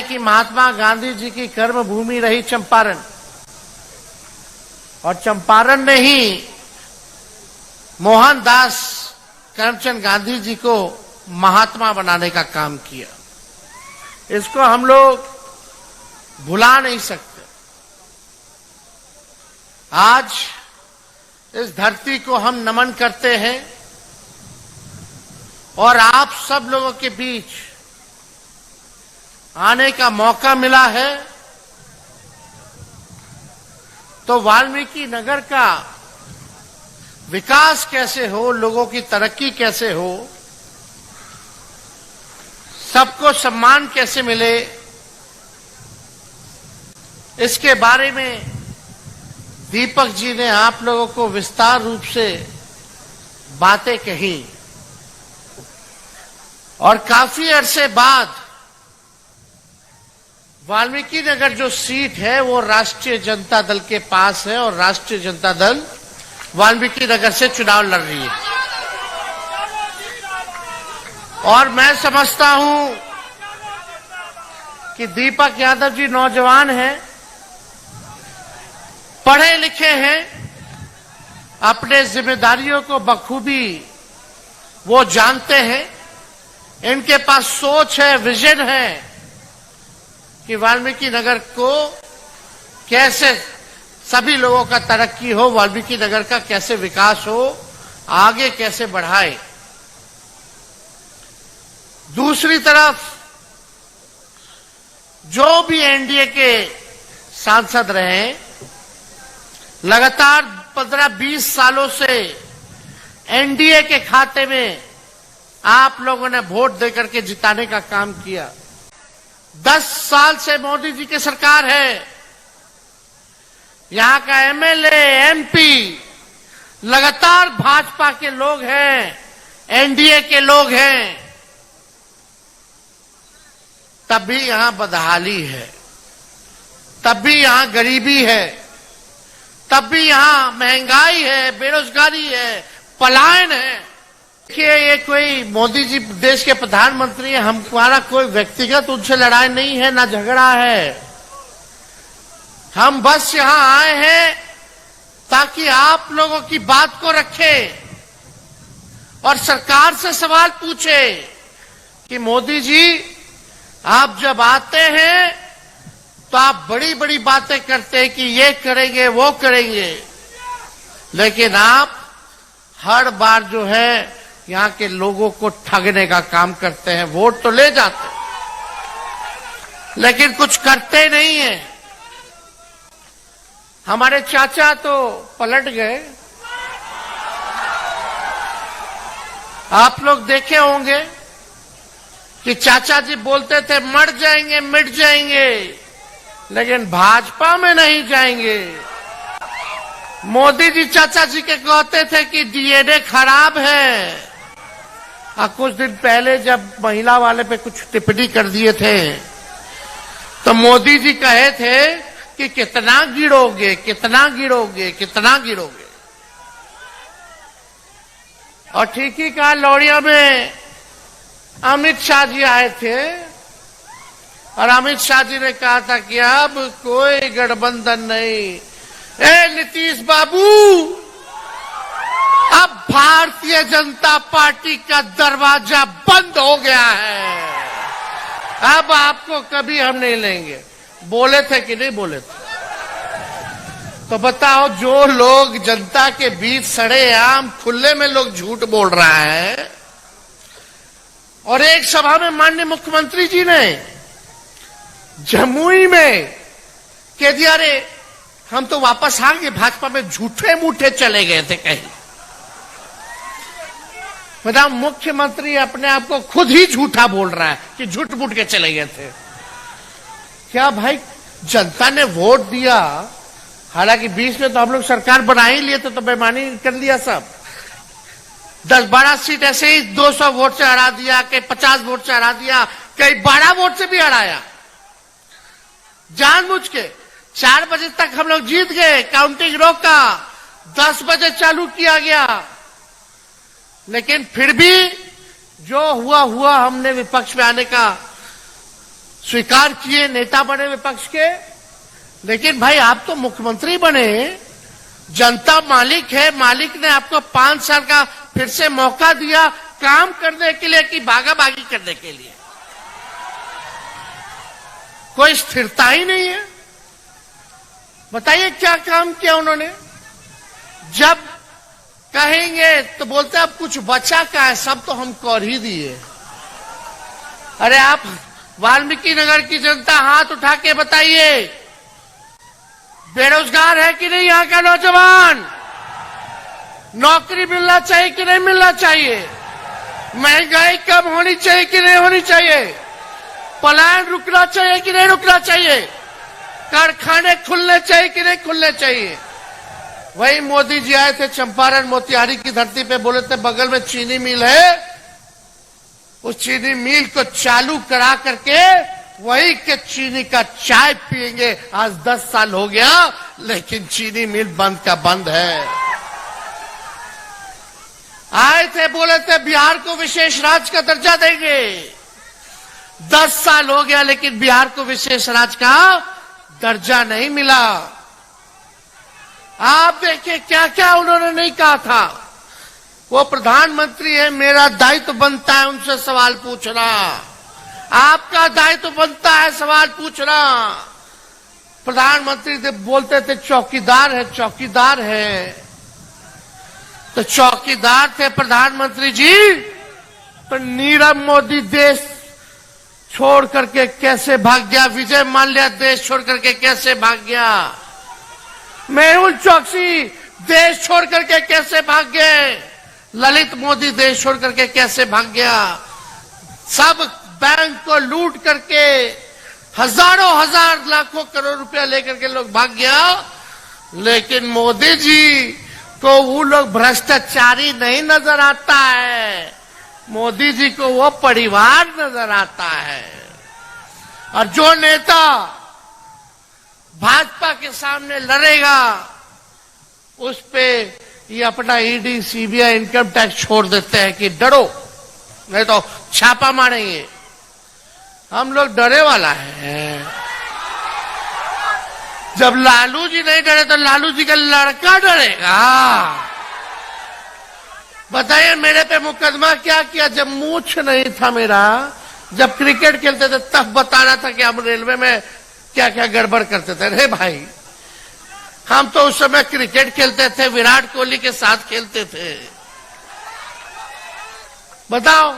कि महात्मा गांधी जी की कर्म भूमि रही चंपारण, और चंपारण ने ही मोहनदास करमचंद गांधी जी को महात्मा बनाने का काम किया। इसको हम लोग भुला नहीं सकते। आज इस धरती को हम नमन करते हैं और आप सब लोगों के बीच आने का मौका मिला है, तो वाल्मीकि नगर का विकास कैसे हो, लोगों की तरक्की कैसे हो, सबको सम्मान कैसे मिले, इसके बारे में दीपक जी ने आप लोगों को विस्तार रूप से बातें कही। और काफी अरसे बाद वाल्मीकि नगर जो सीट है वो राष्ट्रीय जनता दल के पास है और राष्ट्रीय जनता दल वाल्मीकि नगर से चुनाव लड़ रही है। और मैं समझता हूं कि दीपक यादव जी नौजवान हैं, पढ़े लिखे हैं, अपने जिम्मेदारियों को बखूबी वो जानते हैं, इनके पास सोच है, विजन है कि वाल्मीकि नगर को कैसे सभी लोगों का तरक्की हो, वाल्मीकि नगर का कैसे विकास हो, आगे कैसे बढ़ाए। दूसरी तरफ जो भी एनडीए के सांसद रहे, लगातार 15-20 सालों से एनडीए के खाते में आप लोगों ने वोट देकर के जिताने का काम किया। 10 साल से मोदी जी की सरकार है, यहां का एमएलए, एमपी लगातार भाजपा के लोग हैं, एनडीए के लोग हैं, तब भी यहां बदहाली है, तब भी यहां गरीबी है, तब भी यहां महंगाई है, बेरोजगारी है, पलायन है। देखिए, ये कोई मोदी जी देश के प्रधानमंत्री हैं, हमारा कोई व्यक्तिगत उनसे लड़ाई नहीं है, ना झगड़ा है। हम बस यहां आए हैं ताकि आप लोगों की बात को रखें और सरकार से सवाल पूछे कि मोदी जी, आप जब आते हैं तो आप बड़ी बड़ी बातें करते हैं कि ये करेंगे, वो करेंगे, लेकिन आप हर बार जो है यहां के लोगों को ठगने का काम करते हैं। वोट तो ले जाते हैं, लेकिन कुछ करते नहीं है। हमारे चाचा तो पलट गए, आप लोग देखे होंगे कि चाचा जी बोलते थे मर जाएंगे, मिट जाएंगे, लेकिन भाजपा में नहीं जाएंगे। मोदी जी चाचा जी के कहते थे कि डीएनए खराब है, और कुछ दिन पहले जब महिला वाले पे कुछ टिप्पणी कर दिए थे तो मोदी जी कहे थे कि कितना गिरोगे, कितना गिरोगे, कितना गिरोगे। और ठीक ही कहा, लौड़िया में अमित शाह जी आए थे और अमित शाह जी ने कहा था कि अब कोई गठबंधन नहीं। ए नीतीश बाबू, अब भारतीय जनता पार्टी का दरवाजा बंद हो गया है, अब आपको कभी हम नहीं लेंगे। बोले थे कि नहीं बोले थे? तो बताओ, जो लोग जनता के बीच सड़ेआम खुले में लोग झूठ बोल रहा है, और एक सभा में माननीय मुख्यमंत्री जी ने जमुई में कह दिया, अरे हम तो वापस आ गए भाजपा में, झूठे मूठे चले गए थे कहीं। मतलब मुख्यमंत्री अपने आप को खुद ही झूठा बोल रहा है कि झूठ मूठ के चले गए थे। क्या भाई, जनता ने वोट दिया, हालांकि 20 में तो हम लोग सरकार बना ही लिए थे, तो बेईमानी कर लिया सब। 10-12 सीट ऐसे ही 200 वोट से हरा दिया, कहीं 50 वोट से हरा दिया, कहीं 12 वोट से भी हराया जानबूझ के। 4 बजे तक हम लोग जीत गए, काउंटिंग रोका, 10 बजे चालू किया गया, लेकिन फिर भी जो हुआ, हमने विपक्ष में आने का स्वीकार किए, नेता बने विपक्ष के। लेकिन भाई आप तो मुख्यमंत्री बने, जनता मालिक है, मालिक ने आपको 5 साल का फिर से मौका दिया काम करने के लिए कि भागाभागी करने के लिए? कोई स्थिरता ही नहीं है। बताइए क्या काम किया उन्होंने? जब कहेंगे तो बोलते अब कुछ बचा क्या है, सब तो हम कर ही दिए। अरे आप वाल्मीकि नगर की जनता हाथ उठा के बताइए, बेरोजगार है कि नहीं यहाँ का नौजवान? नौकरी मिलना चाहिए कि नहीं मिलना चाहिए? महंगाई कम होनी चाहिए कि नहीं होनी चाहिए? पलायन रुकना चाहिए कि नहीं रुकना चाहिए? कारखाने खुलने चाहिए कि नहीं खुलने चाहिए? वही मोदी जी आए थे चंपारण मोतिहारी की धरती पे, बोले थे बगल में चीनी मिल है, उस चीनी मिल को चालू करा करके वही के चीनी का चाय पिएंगे। आज 10 साल हो गया लेकिन चीनी मिल बंद का बंद है। आए थे बोले थे बिहार को विशेष राज्य का दर्जा देंगे। 10 साल हो गया लेकिन बिहार को विशेष राज्य का दर्जा नहीं मिला। आप देखिए क्या क्या उन्होंने नहीं कहा था। वो प्रधानमंत्री है, मेरा दायित्व बनता है उनसे सवाल पूछना, आपका दायित्व बनता है सवाल पूछना। प्रधानमंत्री से बोलते थे चौकीदार है, चौकीदार है, तो चौकीदार थे प्रधानमंत्री जी, तो नीरव मोदी देश छोड़ करके कैसे भाग गया? विजय माल्या देश छोड़ करके कैसे भाग गया? मेहुल चौकसी देश छोड़ करके कैसे भाग गए? ललित मोदी देश छोड़ करके कैसे भाग गया? सब बैंक को लूट करके हजारों हजार लाखों करोड़ रुपया लेकर के लोग भाग गया। लेकिन मोदी जी को वो लोग भ्रष्टाचारी नहीं नजर आता है, मोदी जी को वो परिवार नजर आता है। और जो नेता भाजपा के सामने लड़ेगा उस पे ये अपना ईडी सीबीआई इनकम टैक्स छोड़ देते हैं कि डरो नहीं तो छापा मारेंगे। हम लोग डरे वाला है। जब लालू जी नहीं डरे तो लालू जी का लड़का डरेगा। बताइए मेरे पे मुकदमा क्या किया? जब मूछ नहीं था मेरा, जब क्रिकेट खेलते थे तब बताना था कि हम रेलवे में क्या क्या गड़बड़ करते थे। अरे भाई हम तो उस समय क्रिकेट खेलते थे, विराट कोहली के साथ खेलते थे। बताओ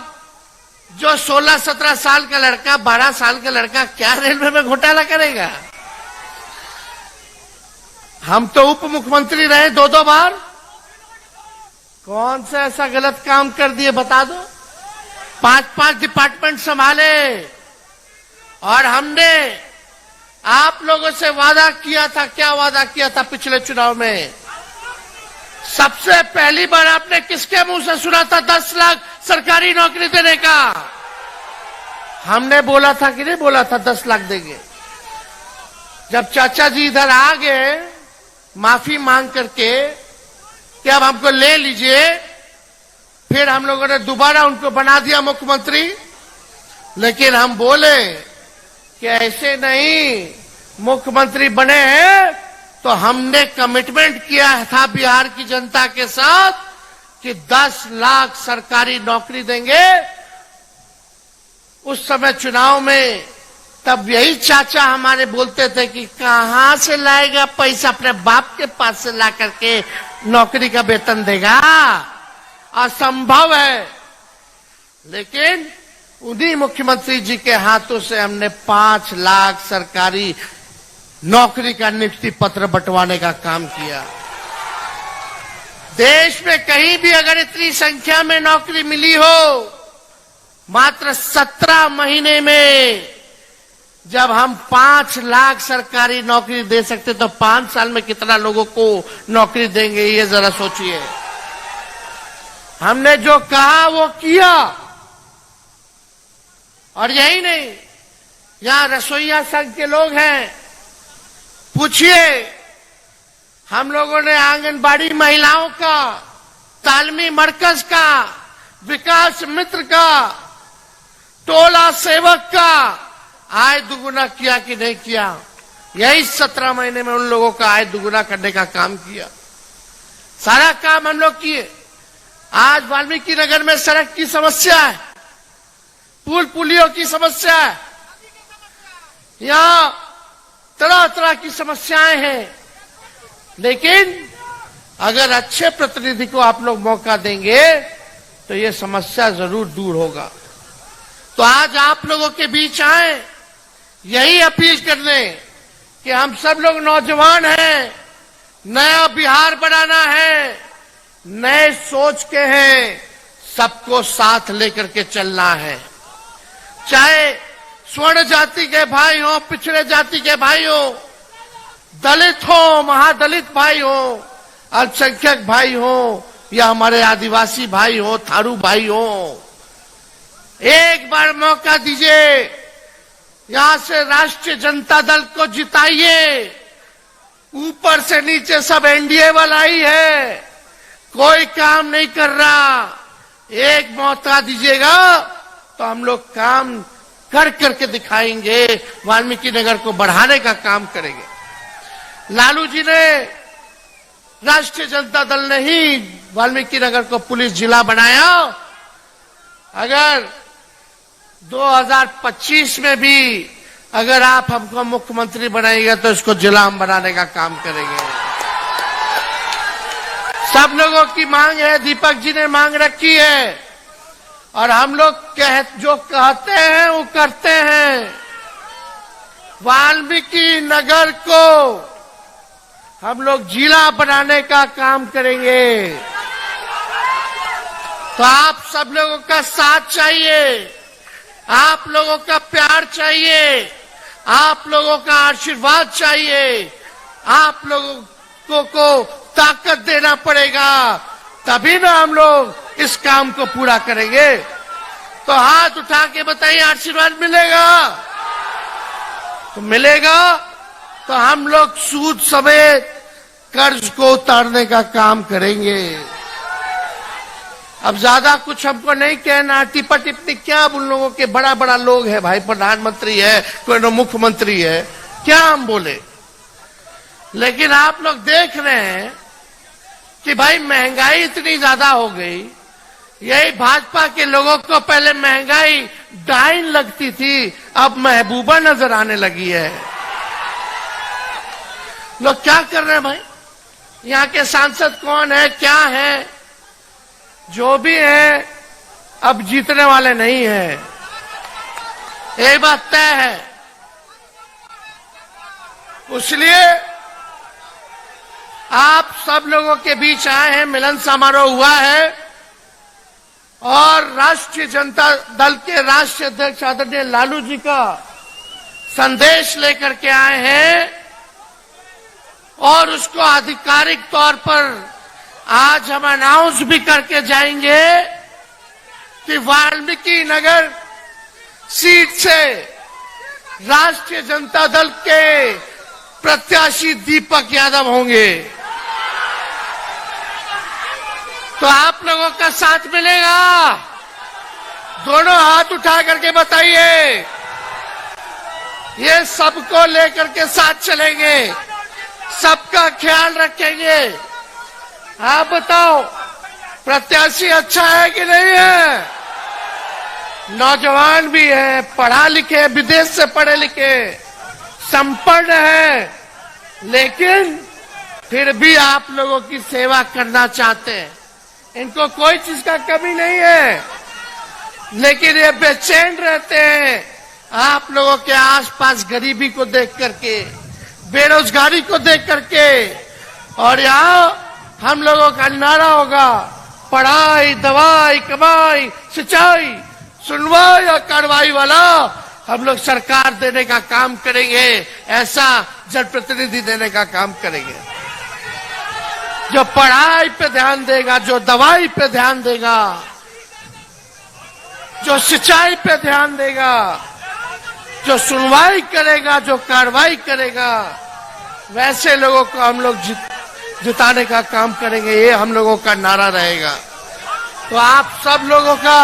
जो 16-17 साल का लड़का, 12 साल का लड़का क्या रेलवे में घोटाला करेगा? हम तो उप मुख्यमंत्री रहे 2-2 बार, कौन सा ऐसा गलत काम कर दिए बता दो? 5-5 डिपार्टमेंट संभाले और हमने आप लोगों से वादा किया था। क्या वादा किया था पिछले चुनाव में? सबसे पहली बार आपने किसके मुंह से सुना था 10 लाख सरकारी नौकरी देने का? हमने बोला था कि नहीं बोला था 10 लाख देंगे? जब चाचा जी इधर आ गए माफी मांग करके कि अब हमको ले लीजिए, फिर हम लोगों ने दोबारा उनको बना दिया मुख्यमंत्री। लेकिन हम बोले कि ऐसे नहीं, मुख्यमंत्री बने हैं तो हमने कमिटमेंट किया था बिहार की जनता के साथ कि 10 लाख सरकारी नौकरी देंगे। उस समय चुनाव में तब यही चाचा हमारे बोलते थे कि कहां से लाएगा पैसा, अपने बाप के पास से ला करके नौकरी का वेतन देगा, असंभव है। लेकिन उन्हीं मुख्यमंत्री जी के हाथों से हमने 5 लाख सरकारी नौकरी का नियुक्ति पत्र बंटवाने का काम किया। देश में कहीं भी अगर इतनी संख्या में नौकरी मिली हो, मात्र 17 महीने में जब हम 5 लाख सरकारी नौकरी दे सकते तो 5 साल में कितना लोगों को नौकरी देंगे, ये जरा सोचिए। हमने जो कहा वो किया। और यही नहीं, यहां रसोईया संघ के लोग हैं, पूछिए। हम लोगों ने आंगनबाड़ी महिलाओं का, तालमी मरकज का, विकास मित्र का, टोला सेवक का, आय दुगुना किया कि नहीं किया? यही 17 महीने में उन लोगों का आय दुगुना करने का काम किया। सारा काम हम लोग किए। आज वाल्मीकि नगर में सड़क की समस्या है, पुल पुलियों की समस्या है, यहां तरह तरह की समस्याएं हैं। लेकिन अगर अच्छे प्रतिनिधि को आप लोग मौका देंगे तो ये समस्या जरूर दूर होगा। तो आज आप लोगों के बीच आए यही अपील करने कि हम सब लोग नौजवान हैं, नया बिहार बनाना है, नए सोच के हैं, सबको साथ लेकर के चलना है। चाहे स्वर्ण जाति के भाई हो, पिछड़े जाति के भाई हो, दलित हो, महादलित भाई हो, अल्पसंख्यक भाई हो, या हमारे आदिवासी भाई हो, थारू भाई हो, एक बार मौका दीजिए। यहां से राष्ट्रीय जनता दल को जिताइए। ऊपर से नीचे सब एनडीए वाला ही है, कोई काम नहीं कर रहा। एक मौका दीजिएगा तो हम लोग काम कर करके दिखाएंगे, वाल्मीकि नगर को बढ़ाने का काम करेंगे। लालू जी ने, राष्ट्रीय जनता दल ने ही वाल्मीकि नगर को पुलिस जिला बनाया। अगर 2025 में भी अगर आप हमको मुख्यमंत्री बनाएंगे तो इसको जिला हम बनाने का काम करेंगे। सब लोगों की मांग है, दीपक जी ने मांग रखी है, और हम लोग जो कहते हैं वो करते हैं। वाल्मीकि नगर को हम लोग जिला बनाने का काम करेंगे। तो आप सब लोगों का साथ चाहिए, आप लोगों का प्यार चाहिए, आप लोगों का आशीर्वाद चाहिए, आप लोगों को ताकत देना पड़ेगा, तभी ना हम लोग इस काम को पूरा करेंगे। तो हाथ उठा के बताइए, आशीर्वाद मिलेगा? तो मिलेगा तो हम लोग सूद समेत कर्ज को उतारने का काम करेंगे। अब ज्यादा कुछ हमको नहीं कहना, टिप्पा टिप्पणी क्या, अब उन लोगों के बड़ा बड़ा लोग है भाई, प्रधानमंत्री है, कोई न मुख्यमंत्री है, क्या हम बोले। लेकिन आप लोग देख रहे हैं कि भाई महंगाई इतनी ज्यादा हो गई। यही भाजपा के लोगों को पहले महंगाई डाइन लगती थी, अब महबूबा नजर आने लगी है। लोग क्या कर रहे हैं भाई? यहाँ के सांसद कौन है, क्या है? जो भी है अब जीतने वाले नहीं है, ये बात तय है। इसलिए आप सब लोगों के बीच आए हैं, मिलन समारोह हुआ है, और राष्ट्रीय जनता दल के राष्ट्रीय अध्यक्ष आदरणीय लालू जी का संदेश लेकर के आए हैं, और उसको आधिकारिक तौर पर आज हम अनाउंस भी करके जाएंगे कि वाल्मीकि नगर सीट से राष्ट्रीय जनता दल के प्रत्याशी दीपक यादव होंगे। तो आप लोगों का साथ मिलेगा? दोनों हाथ उठा करके बताइए। ये सबको लेकर के साथ चलेंगे, सबका ख्याल रखेंगे। आप बताओ, प्रत्याशी अच्छा है कि नहीं है? नौजवान भी है, पढ़ा लिखे, विदेश से पढ़े लिखे, संपन्न है, लेकिन फिर भी आप लोगों की सेवा करना चाहते हैं। इनको कोई चीज का कमी नहीं है, लेकिन ये बेचैन रहते हैं आप लोगों के आसपास गरीबी को देख करके, बेरोजगारी को देख करके। और यहाँ हम लोगों का नारा होगा, पढ़ाई, दवाई, कमाई, सिंचाई, सुनवाई और कार्रवाई वाला हम लोग सरकार देने का काम करेंगे। ऐसा जनप्रतिनिधि देने का काम करेंगे जो पढ़ाई पे ध्यान देगा, जो दवाई पे ध्यान देगा, जो सिंचाई पे ध्यान देगा, जो सुनवाई करेगा, जो कार्रवाई करेगा, वैसे लोगों को हम लोग जिताने का काम करेंगे। ये हम लोगों का नारा रहेगा। तो आप सब लोगों का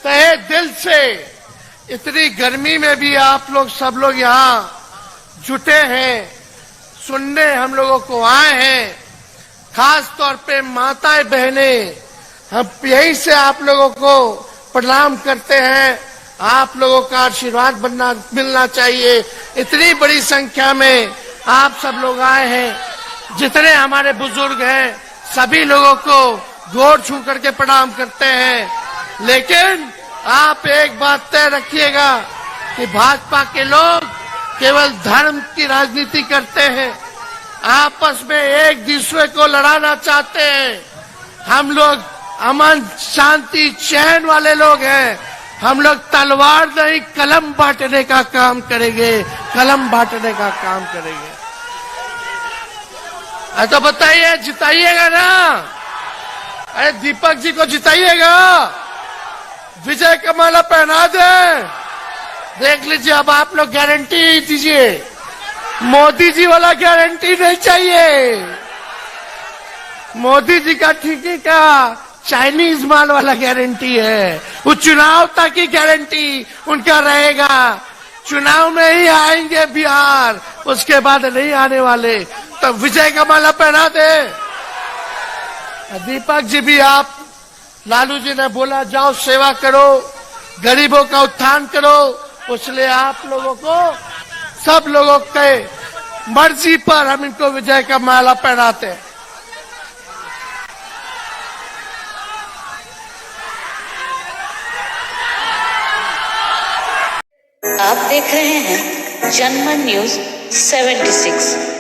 तहे दिल से इतनी गर्मी में भी आप लोग सब लोग यहाँ जुटे हैं, सुनने हम लोगों को आए हैं। खास तौर पे माताएं बहनें, हम यहीं से आप लोगों को प्रणाम करते हैं। आप लोगों का आशीर्वाद मिलना चाहिए। इतनी बड़ी संख्या में आप सब लोग आए हैं। जितने हमारे बुजुर्ग हैं सभी लोगों को गोड़ छू करके प्रणाम करते हैं। लेकिन आप एक बात तय रखिएगा कि भाजपा के लोग केवल धर्म की राजनीति करते हैं, आपस में एक दूसरे को लड़ाना चाहते हैं। हम लोग अमन शांति चैन वाले लोग हैं। हम लोग तलवार नहीं कलम बांटने का काम करेंगे, कलम बांटने का काम करेंगे। तो बताइए, जिताइएगा ना? अरे दीपक जी को जिताइएगा, विजय का माला पहना दे। देख लीजिए, अब आप लोग गारंटी दीजिए। मोदी जी वाला गारंटी नहीं चाहिए। मोदी जी का ठीकी का चाइनीज माल वाला गारंटी है। वो चुनाव तक की गारंटी उनका रहेगा। चुनाव में ही आएंगे बिहार, उसके बाद नहीं आने वाले। तो विजय का माला पहना दे। दीपक जी भी, आप लालू जी ने बोला जाओ सेवा करो, गरीबों का उत्थान करो, इसलिए आप लोगों को, सब लोगों के मर्जी पर हम इनको विजय का माला पहनाते हैं। आप देख रहे हैं जनमन न्यूज 76।